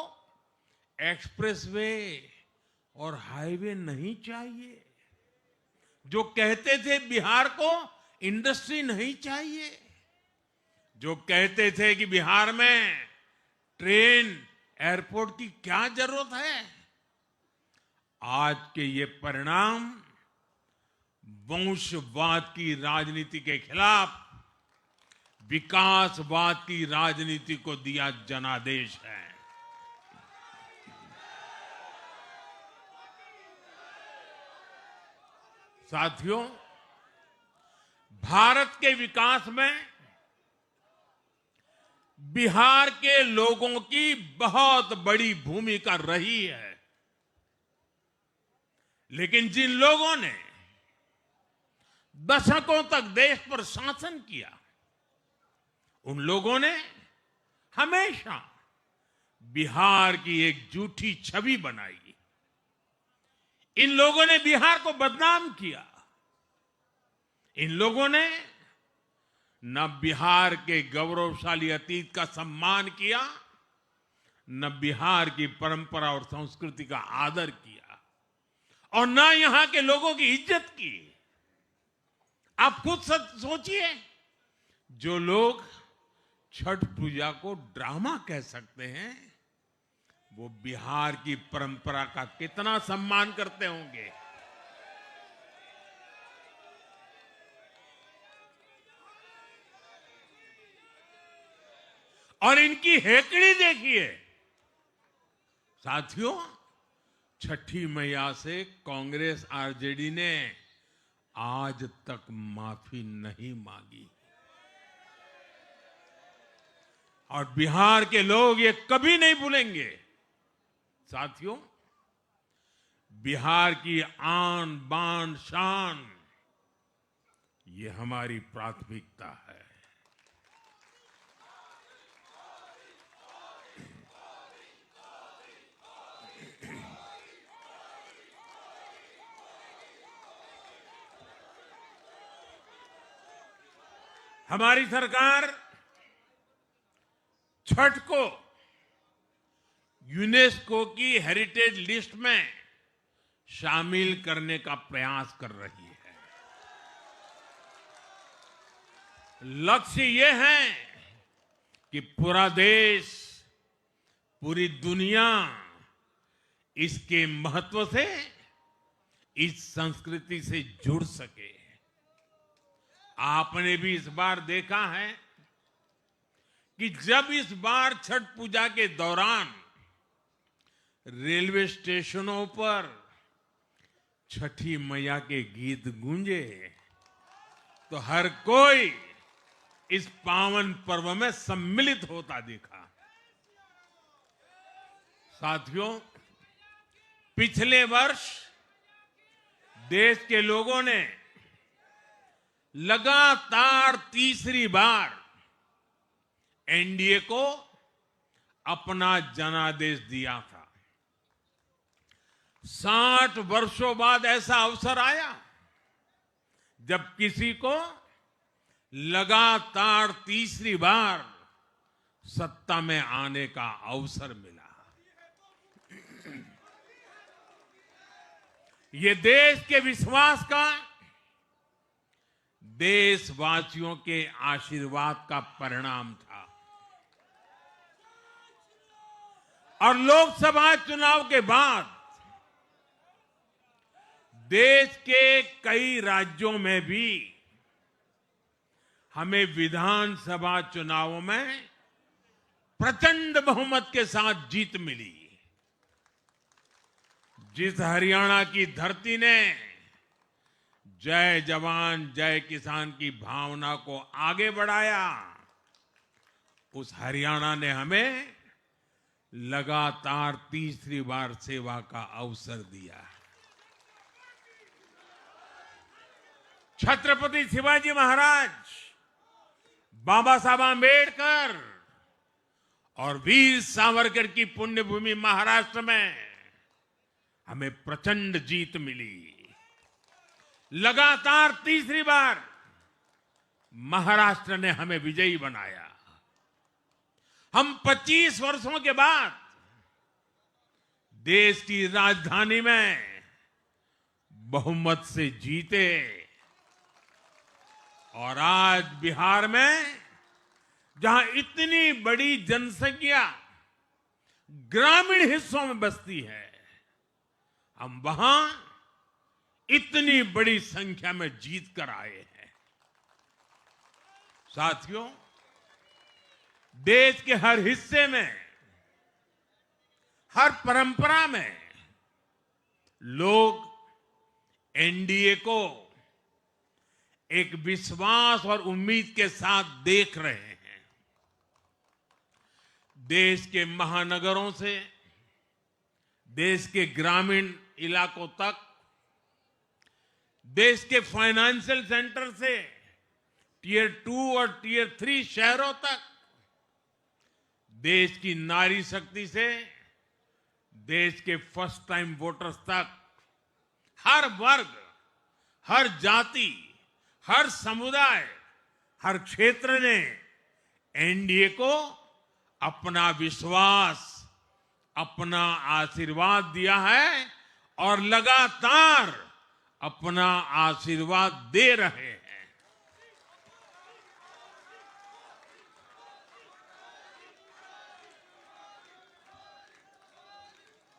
एक्सप्रेसवे और हाईवे नहीं चाहिए, जो कहते थे बिहार को इंडस्ट्री नहीं चाहिए, जो कहते थे कि बिहार में ट्रेन, एयरपोर्ट की क्या जरूरत है। आज के ये परिणाम वंशवाद की राजनीति के खिलाफ विकासवाद की राजनीति को दिया जनादेश है। साथियों, भारत के विकास में बिहार के लोगों की बहुत बड़ी भूमिका रही है, लेकिन जिन लोगों ने दशकों तक देश पर शासन किया, उन लोगों ने हमेशा बिहार की एक झूठी छवि बनाई। इन लोगों ने बिहार को बदनाम किया। इन लोगों ने न बिहार के गौरवशाली अतीत का सम्मान किया, न बिहार की परंपरा और संस्कृति का आदर किया, और न यहां के लोगों की इज्जत की। आप खुद सोचिए, जो लोग छठ पूजा को ड्रामा कह सकते हैं, वो बिहार की परंपरा का कितना सम्मान करते होंगे। और इनकी हेकड़ी देखिए। साथियों, छठी मैया से कांग्रेस आरजेडी ने आज तक माफी नहीं मांगी, और बिहार के लोग ये कभी नहीं भूलेंगे साथियों, बिहार की आन बान शान ये हमारी प्राथमिकता है। हमारी सरकार छठ को यूनेस्को की हेरिटेज लिस्ट में शामिल करने का प्रयास कर रही है। लक्ष्य ये है कि पूरा देश, पूरी दुनिया इसके महत्व से, इस संस्कृति से जुड़ सके। आपने भी इस बार देखा है कि जब इस बार छठ पूजा के दौरान रेलवे स्टेशनों पर छठी मैया के गीत गूंजे तो हर कोई इस पावन पर्व में सम्मिलित होता दिखा। साथियों, पिछले वर्ष देश के लोगों ने लगातार तीसरी बार एनडीए को अपना जनादेश दिया था। 60 वर्षों बाद ऐसा अवसर आया जब किसी को लगातार तीसरी बार सत्ता में आने का अवसर मिला। ये देश के विश्वास का, देशवासियों के आशीर्वाद का परिणाम था। और लोकसभा चुनाव के बाद देश के कई राज्यों में भी हमें विधानसभा चुनावों में प्रचंड बहुमत के साथ जीत मिली। जिस हरियाणा की धरती ने जय जवान जय किसान की भावना को आगे बढ़ाया, उस हरियाणा ने हमें लगातार तीसरी बार सेवा का अवसर दिया। छत्रपति शिवाजी महाराज, बाबा साहब आंबेडकर और वीर सावरकर की पुण्यभूमि महाराष्ट्र में हमें प्रचंड जीत मिली। लगातार तीसरी बार महाराष्ट्र ने हमें विजयी बनाया। हम 25 वर्षों के बाद देश की राजधानी में बहुमत से जीते और आज बिहार में जहां इतनी बड़ी जनसंख्या ग्रामीण हिस्सों में बसती है, हम वहां इतनी बड़ी संख्या में जीत कर आए हैं। साथियों, देश के हर हिस्से में, हर परंपरा में लोग एनडीए को एक विश्वास और उम्मीद के साथ देख रहे हैं। देश के महानगरों से देश के ग्रामीण इलाकों तक, देश के फाइनेंशियल सेंटर से टियर 2 और टियर 3 शहरों तक, देश की नारी शक्ति से देश के फर्स्ट टाइम वोटर्स तक, हर वर्ग, हर जाति, हर समुदाय, हर क्षेत्र ने एनडीए को अपना विश्वास, अपना आशीर्वाद दिया है और लगातार अपना आशीर्वाद दे रहे हैं।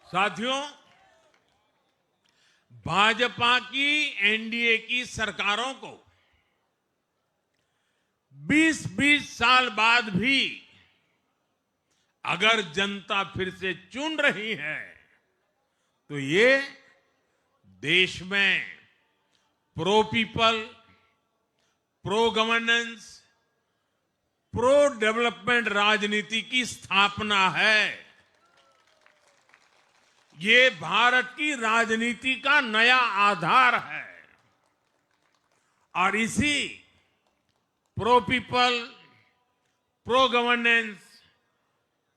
साथियों, भाजपा की एनडीए की सरकारों को 20-20 साल बाद भी अगर जनता फिर से चुन रही है तो ये देश में pro people, pro governance, pro development राजनीति की स्थापना है। ये भारत की राजनीति का नया आधार है और इसी pro people, pro governance,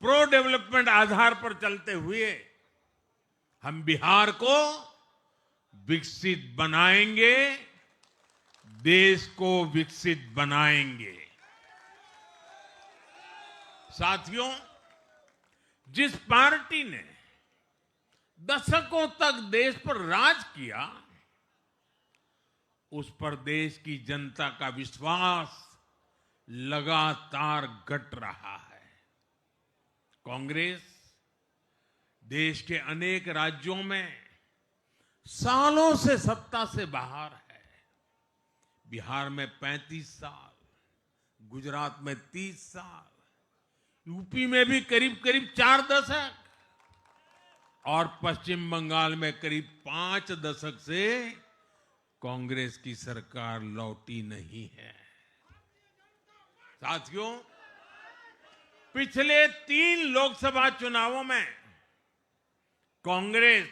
pro development आधार पर चलते हुए हम बिहार को विकसित बनाएंगे, देश को विकसित बनाएंगे। साथियों, जिस पार्टी ने दशकों तक देश पर राज किया, उस पर देश की जनता का विश्वास लगातार घट रहा है। कांग्रेस देश के अनेक राज्यों में सालों से सत्ता से बाहर है। बिहार में 35 साल, गुजरात में 30 साल, यूपी में भी करीब करीब 4 दशक और पश्चिम बंगाल में करीब 5 दशक से कांग्रेस की सरकार लौटी नहीं है। साथियों, पिछले 3 लोकसभा चुनावों में कांग्रेस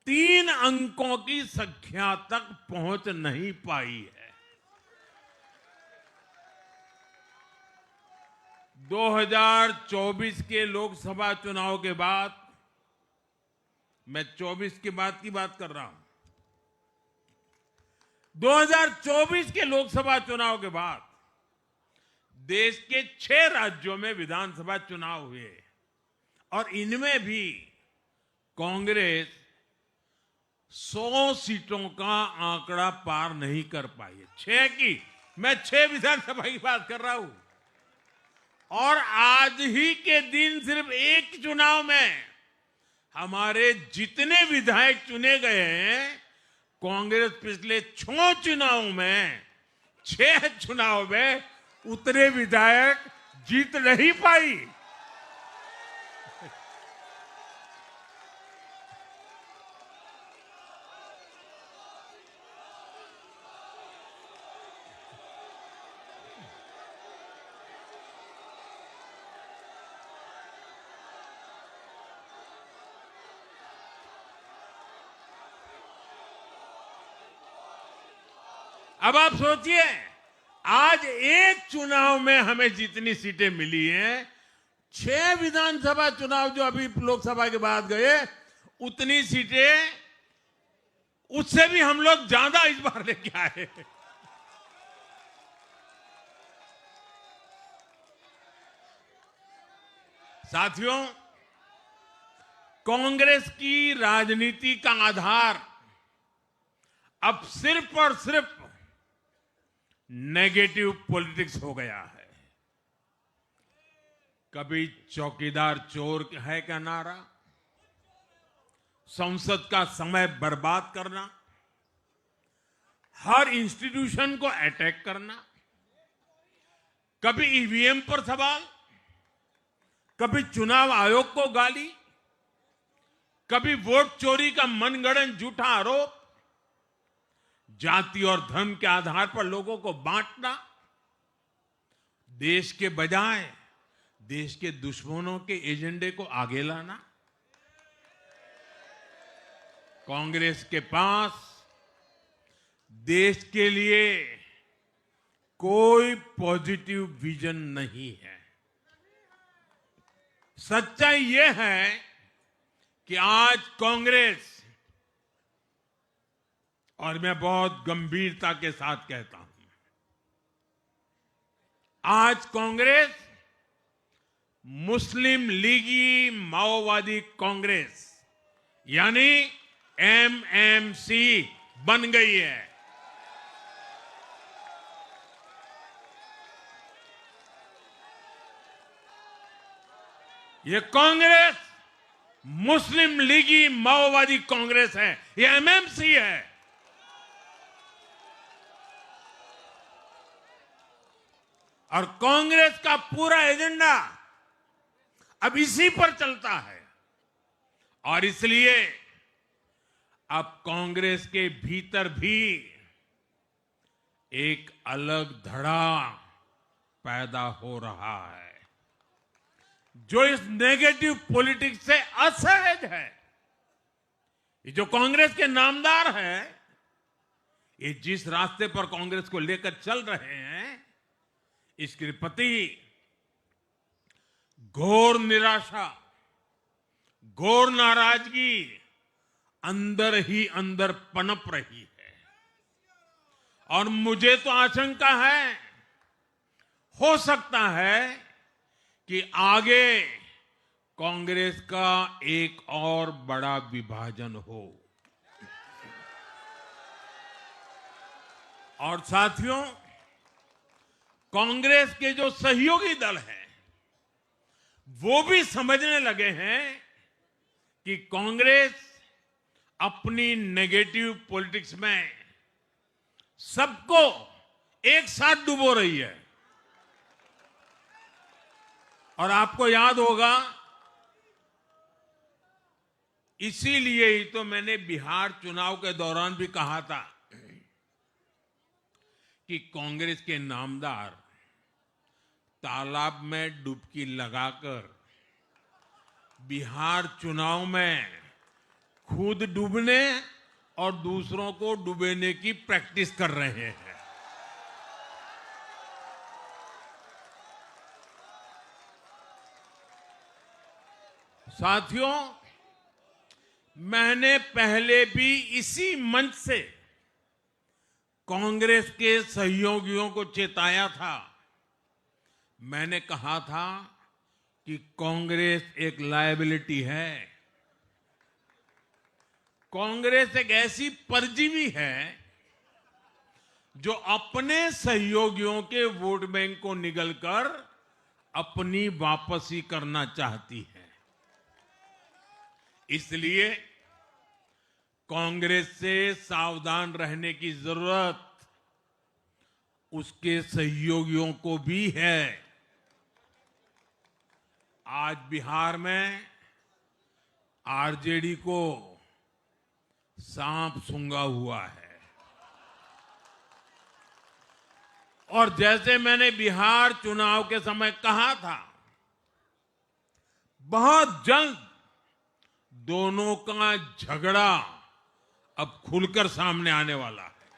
3 अंकों की संख्या तक पहुंच नहीं पाई है। 2024 के लोकसभा चुनाव के बाद, मैं 24 के बाद की बात कर रहा हूं, 2024 के लोकसभा चुनाव के बाद देश के 6 राज्यों में विधानसभा चुनाव हुए और इनमें भी कांग्रेस 100 सीटों का आंकड़ा पार नहीं कर पाई है। 6 की, मैं 6 विधानसभा की बात कर रहा हूं। और आज ही के दिन सिर्फ एक चुनाव में हमारे जितने विधायक चुने गए हैं, कांग्रेस पिछले 6 चुनावों में 6 चुनाव में उतने विधायक जीत नहीं पाई। अब आप सोचिए, आज एक चुनाव में हमें जितनी सीटें मिली हैं, 6 विधानसभा चुनाव जो अभी लोकसभा के बाद गए, उतनी सीटें उससे भी हम लोग ज्यादा इस बार लेके आए। साथियों, कांग्रेस की राजनीति का आधार अब सिर्फ और सिर्फ नेगेटिव पॉलिटिक्स हो गया है। कभी चौकीदार चोर है का नारा, संसद का समय बर्बाद करना, हर इंस्टीट्यूशन को अटैक करना, कभी ईवीएम पर सवाल, कभी चुनाव आयोग को गाली, कभी वोट चोरी का मनगढ़ंत झूठा आरोप, जाति और धर्म के आधार पर लोगों को बांटना, देश के बजाय देश के दुश्मनों के एजेंडे को आगे लाना। कांग्रेस के पास देश के लिए कोई पॉजिटिव विजन नहीं है। सच्चाई यह है कि आज कांग्रेस, और मैं बहुत गंभीरता के साथ कहता हूं, आज कांग्रेस मुस्लिम लीगी माओवादी कांग्रेस यानी एमएमसी बन गई है। ये कांग्रेस मुस्लिम लीगी माओवादी कांग्रेस है, ये एमएमसी है। और कांग्रेस का पूरा एजेंडा अब इसी पर चलता है और इसलिए अब कांग्रेस के भीतर भी एक अलग धड़ा पैदा हो रहा है, जो इस नेगेटिव पॉलिटिक्स से असहज है। ये जो कांग्रेस के नामदार हैं, ये जिस रास्ते पर कांग्रेस को लेकर चल रहे हैं, इसके प्रति घोर निराशा, घोर नाराजगी अंदर ही अंदर पनप रही है। और मुझे तो आशंका है, हो सकता है कि आगे कांग्रेस का एक और बड़ा विभाजन हो। और साथियों, कांग्रेस के जो सहयोगी दल हैं, वो भी समझने लगे हैं कि कांग्रेस अपनी नेगेटिव पॉलिटिक्स में सबको एक साथ डुबो रही है। और आपको याद होगा, इसीलिए ही तो मैंने बिहार चुनाव के दौरान भी कहा था कि कांग्रेस के नामदार तालाब में डुबकी लगाकर बिहार चुनाव में खुद डूबने और दूसरों को डुबेने की प्रैक्टिस कर रहे हैं। साथियों, मैंने पहले भी इसी मंच से कांग्रेस के सहयोगियों को चेताया था। मैंने कहा था कि कांग्रेस एक लायबिलिटी है। कांग्रेस एक ऐसी परजीवी है जो अपने सहयोगियों के वोट बैंक को निगलकर अपनी वापसी करना चाहती है। इसलिए कांग्रेस से सावधान रहने की जरूरत उसके सहयोगियों को भी है। आज बिहार में आरजेडी को सांप सूंघा हुआ है। और जैसे मैंने बिहार चुनाव के समय कहा था, बहुत जल्द दोनों का झगड़ा अब खुलकर सामने आने वाला है।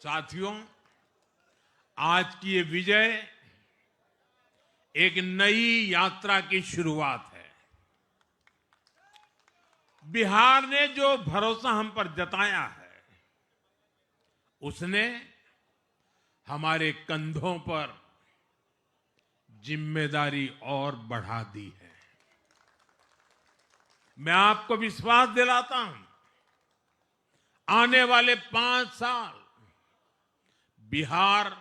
साथियों, आज की ये विजय एक नई यात्रा की शुरुआत है। बिहार ने जो भरोसा हम पर जताया है, उसने हमारे कंधों पर जिम्मेदारी और बढ़ा दी है। मैं आपको विश्वास दिलाता हूं, आने वाले 5 साल बिहार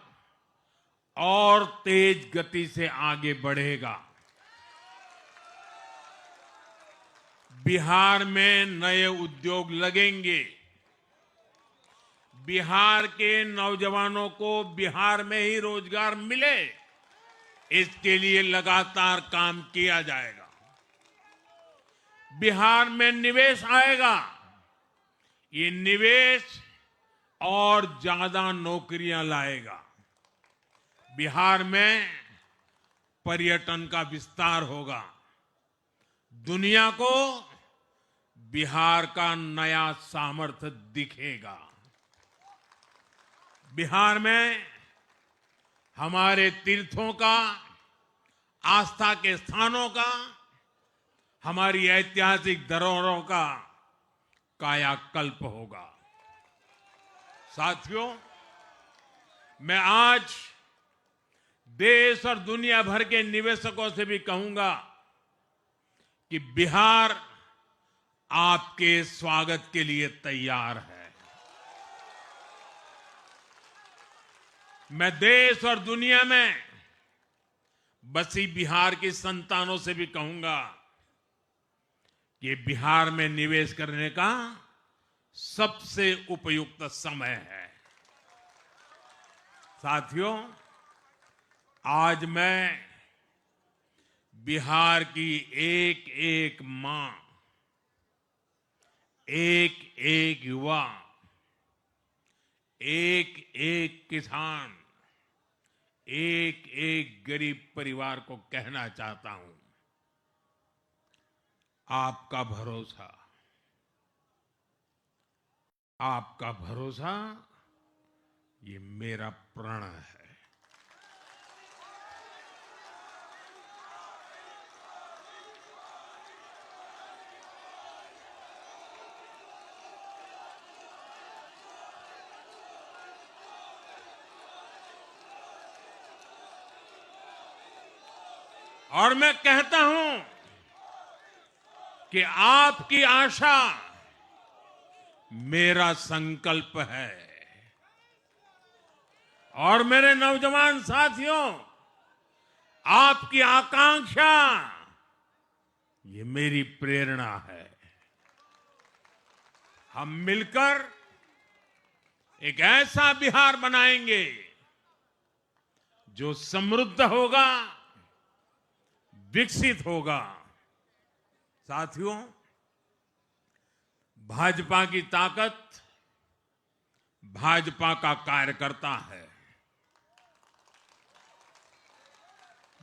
और तेज गति से आगे बढ़ेगा। बिहार में नए उद्योग लगेंगे। बिहार के नौजवानों को बिहार में ही रोजगार मिले, इसके लिए लगातार काम किया जाएगा। बिहार में निवेश आएगा। ये निवेश और ज्यादा नौकरियां लाएगा। बिहार में पर्यटन का विस्तार होगा। दुनिया को बिहार का नया सामर्थ्य दिखेगा। बिहार में हमारे तीर्थों का, आस्था के स्थानों का, हमारी ऐतिहासिक धरोहरों का कायाकल्प होगा। साथियों, मैं आज देश और दुनिया भर के निवेशकों से भी कहूंगा कि बिहार आपके स्वागत के लिए तैयार है। मैं देश और दुनिया में बसी बिहार की संतानों से भी कहूंगा कि बिहार में निवेश करने का सबसे उपयुक्त समय है। साथियों, आज मैं बिहार की एक एक मां, एक एक युवा, एक एक किसान, एक एक गरीब परिवार को कहना चाहता हूं, आपका भरोसा, आपका भरोसा ये मेरा प्रण है। और मैं कहता हूं कि आपकी आशा मेरा संकल्प है। और मेरे नौजवान साथियों, आपकी आकांक्षा ये मेरी प्रेरणा है। हम मिलकर एक ऐसा बिहार बनाएंगे जो समृद्ध होगा, विकसित होगा। साथियों, भाजपा की ताकत भाजपा का कार्यकर्ता है।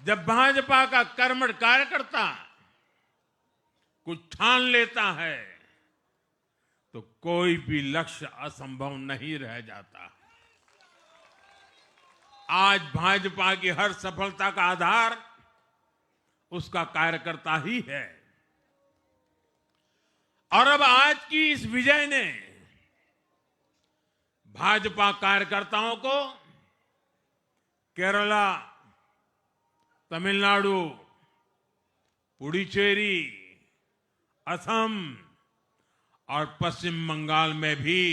जब भाजपा का कर्मठ कार्यकर्ता कुछ ठान लेता है तो कोई भी लक्ष्य असंभव नहीं रह जाता। आज भाजपा की हर सफलता का आधार उसका कार्यकर्ता ही है। और अब आज की इस विजय ने भाजपा कार्यकर्ताओं को केरला, तमिलनाडु, पुडुचेरी, असम और पश्चिम बंगाल में भी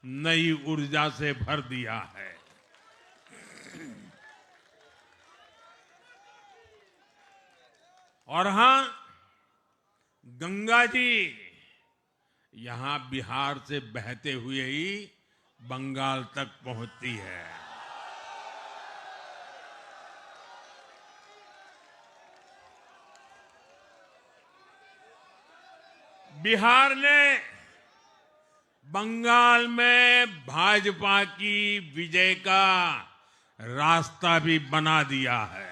नई ऊर्जा से भर दिया है। और हां, गंगा जी यहां बिहार से बहते हुए ही बंगाल तक पहुंचती है। बिहार ने बंगाल में भाजपा की विजय का रास्ता भी बना दिया है।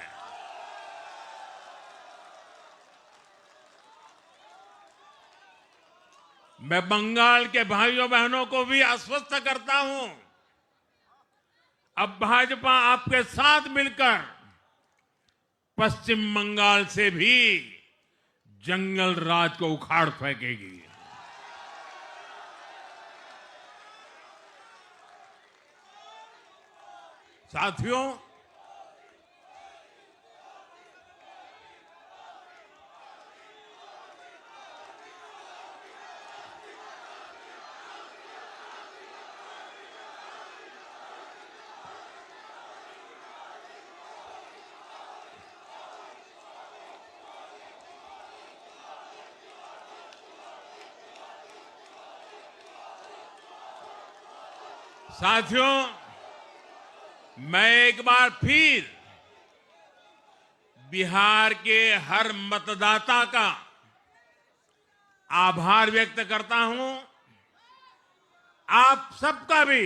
मैं बंगाल के भाइयों बहनों को भी आश्वस्त करता हूं, अब भाजपा आपके साथ मिलकर पश्चिम बंगाल से भी जंगल राज को उखाड़ फेंकेगी। साथियों, मैं एक बार फिर बिहार के हर मतदाता का आभार व्यक्त करता हूं। आप सबका भी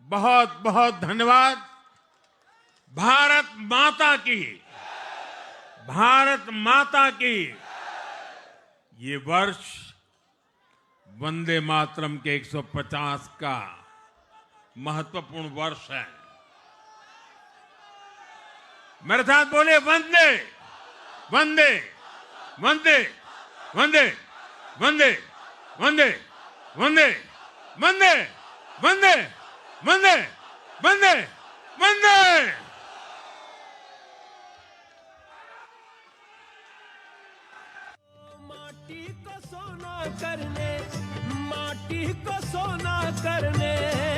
बहुत बहुत धन्यवाद। भारत माता की ये वर्ष वंदे मातरम के 150 का महत्वपूर्ण वर्ष है। मेरे साथ बोले वंदे वंदे वंदे वंदे वंदे वंदे वंदे वंदे वंदे वंदे वंदे वंदे। माटी को सोना करने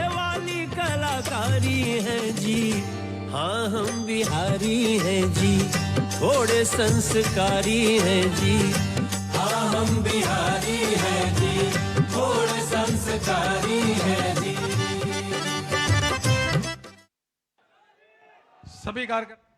वाली कलाकारी है जी। हाँ, हम बिहारी हैं जी, थोड़े संस्कारी हैं जी। हाँ, हम बिहारी हैं जी, थोड़े संस्कारी हैं जी। सभी कार्यकर्ता